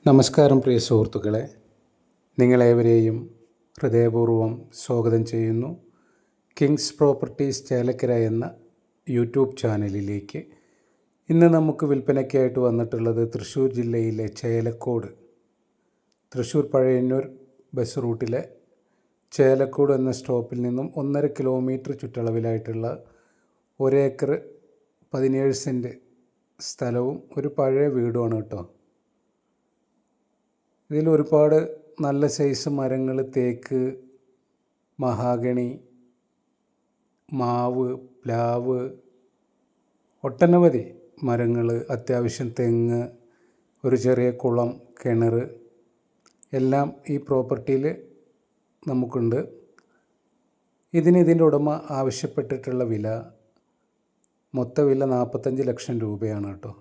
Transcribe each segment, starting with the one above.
നമസ്കാരം പ്രിയ സുഹൃത്തുക്കളെ, നിങ്ങളേവരെയും ഹൃദയപൂർവ്വം സ്വാഗതം ചെയ്യുന്നു കിങ്സ് പ്രോപ്പർട്ടീസ് ചേലക്കര എന്ന യൂട്യൂബ് ചാനലിലേക്ക്. ഇന്ന് നമുക്ക് വിൽപ്പനയ്ക്കായിട്ട് വന്നിട്ടുള്ളത് തൃശ്ശൂർ ജില്ലയിലെ ചേലക്കോട്, തൃശ്ശൂർ പഴയന്നൂർ ബസ് റൂട്ടിലെ ചേലക്കോട് എന്ന സ്റ്റോപ്പിൽ നിന്നും 1.5 കിലോമീറ്റർ ചുറ്റളവിലായിട്ടുള്ള 1 ഏക്കർ 17 സെൻറ്റ് സ്ഥലവും ഒരു പഴയ വീടുമാണ് കേട്ടോ. ഇതിൽ ഒരുപാട് നല്ല സൈസ് മരങ്ങൾ, തേക്ക്, മഹാഗണി, മാവ്, പ്ലാവ്, ഒട്ടനവധി മരങ്ങൾ, അത്യാവശ്യം തെങ്ങ്, ഒരു ചെറിയ കുളം, കിണർ എല്ലാം ഈ പ്രോപ്പർട്ടിയിൽ നമുക്കുണ്ട്. ഇതിൻ്റെ ഉടമ ആവശ്യപ്പെട്ടിട്ടുള്ള വില, മൊത്ത വില 45 ലക്ഷം രൂപയാണ് കേട്ടോ.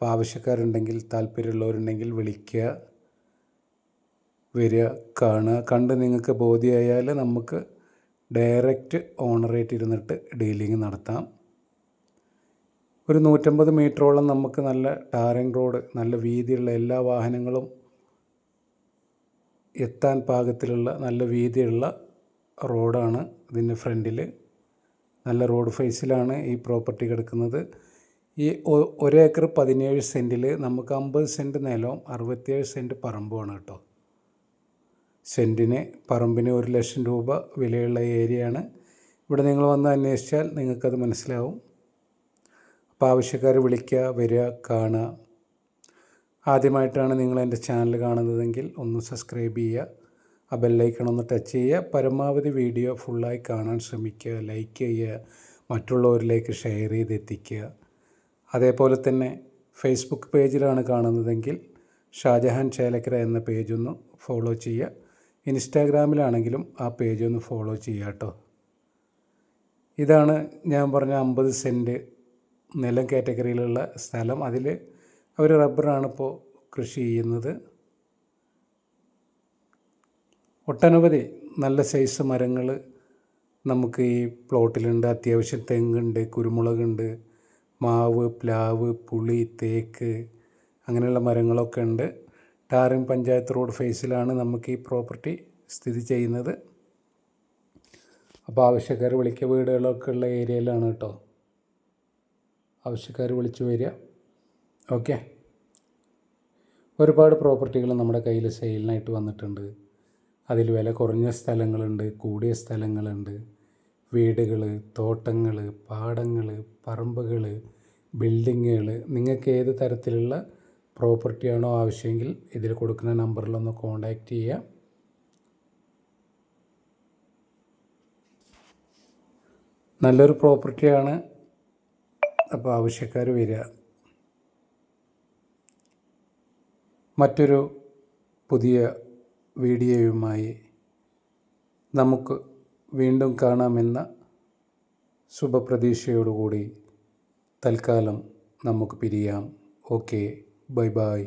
അപ്പോൾ ആവശ്യക്കാരുണ്ടെങ്കിൽ, താല്പര്യമുള്ളവരുണ്ടെങ്കിൽ വിളിക്കുക, വരിക, കാണുക. കണ്ട് നിങ്ങൾക്ക് ബോധ്യമായാൽ നമുക്ക് ഡയറക്റ്റ് ഓണറേറ്റ് ഇരുന്നിട്ട് ഡീലിംഗ് നടത്താം. ഒരു 150 മീറ്ററോളം നമുക്ക് നല്ല ടാറിങ് റോഡ്, നല്ല വീതിയുള്ള, എല്ലാ വാഹനങ്ങളും എത്താൻ പാകത്തിലുള്ള നല്ല വീതിയുള്ള റോഡാണ് ഇതിൻ്റെ ഫ്രണ്ടിൽ. നല്ല റോഡ് ഫേസിലാണ് ഈ പ്രോപ്പർട്ടി കിടക്കുന്നത്. ഈ 1 ഏക്കർ 17 സെൻറ്റിൽ നമുക്ക് 50 സെൻറ്റ് നിലവും 67 സെൻറ്റ് പറമ്പുമാണ് കേട്ടോ. സെൻറ്റിന് പറമ്പിന് 1 ലക്ഷം രൂപ വിലയുള്ള ഏരിയയാണ്. ഇവിടെ നിങ്ങൾ വന്ന് അന്വേഷിച്ചാൽ നിങ്ങൾക്കത് മനസ്സിലാവും. അപ്പോൾ ആവശ്യക്കാർ വിളിക്കുക, വരിക, കാണുക. ആദ്യമായിട്ടാണ് നിങ്ങൾ എൻ്റെ ചാനൽ കാണുന്നതെങ്കിൽ ഒന്ന് സബ്സ്ക്രൈബ് ചെയ്യുക, ആ ബെല്ലൈക്കൺ ഒന്ന് ടച്ച് ചെയ്യുക. പരമാവധി വീഡിയോ ഫുള്ളായി കാണാൻ ശ്രമിക്കുക, ലൈക്ക് ചെയ്യുക, മറ്റുള്ളവരിലേക്ക് ഷെയർ ചെയ്തെത്തിക്കുക. അതേപോലെ തന്നെ ഫേസ്ബുക്ക് പേജിലാണ് കാണുന്നതെങ്കിൽ ഷാജഹാൻ ചേലക്കര എന്ന പേജൊന്ന് ഫോളോ ചെയ്യുക. ഇൻസ്റ്റാഗ്രാമിലാണെങ്കിലും ആ പേജൊന്ന് ഫോളോ ചെയ്യുക കേട്ടോ. ഇതാണ് ഞാൻ പറഞ്ഞ 50 സെൻറ്റ് നിലം കാറ്റഗറിയിലുള്ള സ്ഥലം. അതിൽ അവർ റബ്ബറാണ് ഇപ്പോൾ കൃഷി ചെയ്യുന്നത്. ഒട്ടനവധി നല്ല സൈസ് മരങ്ങൾ നമുക്ക് ഈ പ്ലോട്ടിലുണ്ട്. അത്യാവശ്യം തെങ്ങുണ്ട്, കുരുമുളകുണ്ട്, മാവ്, പ്ലാവ്, പുളി, തേക്ക്, അങ്ങനെയുള്ള മരങ്ങളൊക്കെ ഉണ്ട്. ടാറിങ് പഞ്ചായത്ത് റോഡ് ഫേസിലാണ് നമുക്ക് ഈ പ്രോപ്പർട്ടി സ്ഥിതി ചെയ്യുന്നത്. അപ്പോൾ ആവശ്യക്കാർ വിളിക്കുക. വീടുകളൊക്കെ ഉള്ള ഏരിയയിലാണ് കേട്ടോ. ആവശ്യക്കാർ വിളിച്ചു വരിക. ഓക്കെ. ഒരുപാട് പ്രോപ്പർട്ടികൾ നമ്മുടെ കയ്യിൽ സെയിലിനായിട്ട് വന്നിട്ടുണ്ട്. അതിൽ വില കുറഞ്ഞ സ്ഥലങ്ങളുണ്ട്, കൂടിയ സ്ഥലങ്ങളുണ്ട്, വീടുകൾ, തോട്ടങ്ങൾ, പാടങ്ങൾ, പറമ്പുകൾ, ബിൽഡിങ്ങുകൾ. നിങ്ങൾക്ക് ഏത് തരത്തിലുള്ള പ്രോപ്പർട്ടിയാണോ ആവശ്യമെങ്കിൽ ഇതിൽ കൊടുക്കുന്ന നമ്പറിലൊന്ന് കോൺടാക്റ്റ് ചെയ്യുക. നല്ലൊരു പ്രോപ്പർട്ടിയാണ്. അപ്പോൾ ആവശ്യക്കാർ വരിക. മറ്റൊരു പുതിയ വീഡിയോയുമായി നമുക്ക് വീണ്ടും കാണാമെന്ന ശുഭപ്രതീക്ഷയോടുകൂടി തൽക്കാലം നമുക്ക് പിരിയാം. Okay, bye bye.